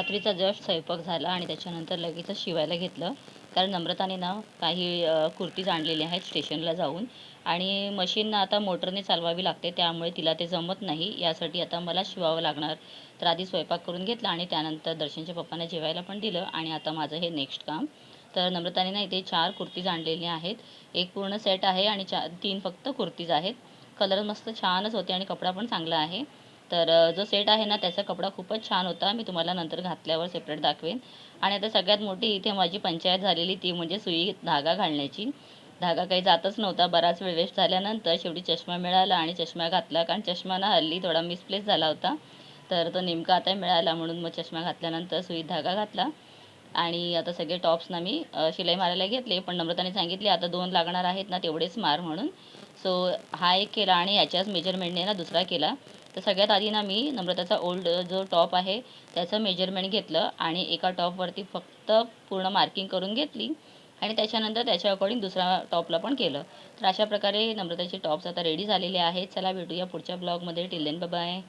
रात्रीचा जस्ट स्वयंपाक झाला आणि त्याच्यानंतर लगेचच शिवायला घेतलं. कारण नम्रताने ना काही कुर्तीज आणलेली आहेत स्टेशनला जाऊन आणि मशीन आता मोटरने चालवावी लागते, त्यामुळे तिला ते जमत नाही. यासाठी आता मला शिवावं लागणार. तर आधी स्वयंपाक करून घेतला आणि त्यानंतर दर्शनच्या पप्पांना जेवायला पण दिलं आणि आता माझं हे नेक्स्ट काम. तर नम्रताने ना इथे 4 कुर्तीज आणलेल्या आहेत. एक पूर्ण सेट आहे आणि 3 फक्त कुर्तीज आहेत. कलर मस्त छानच होते आणि कपडा पण चांगला आहे. तर जो सेट आहे ना त्याचा कपडा खूपच छान होता. मी तुम्हाला नंतर घातल्यावर सेपरेट दाखवेन. आणि आता सगळ्यात मोठी इथे माझी पंचायत झालेली ती म्हणजे सुई धागा घालण्याची. धागा काही जातच नव्हता. बराच वेळ वेस्ट झाल्यानंतर शेवटी चष्मा मिळाला आणि चष्मा घातला. कारण चष्मा ना हल्ली थोडा मिसप्लेस झाला होता. तर तो नेमका आता मिळाला म्हणून मग चष्मा घातल्यानंतर सुईत धागा घातला. आणि आता सगळे टॉप्स ना मी शिलाई मारायला घेतले. पण नम्रताने सांगितले आता 2 लागणार आहेत ना तेवढेच मार म्हणून. सो हा एक केला आणि याच्याच मेजरमेंटने ना दुसरा केला. तर सगळ्यात आधी ना मी नम्रताचा ओल्ड जो टॉप आहे त्याचं मेजरमेंट घेतलं आणि एका टॉपवरती फक्त पूर्ण मार्किंग करून घेतली आणि त्याच्यानंतर त्याच्या अकॉर्डिंग दुसऱ्या टॉपला पण केलं. तर अशा प्रकारे नम्रताचे टॉप्स आता रेडी झालेले आहेत. चला भेटूया पुढच्या ब्लॉगमध्ये. Till then bye bye.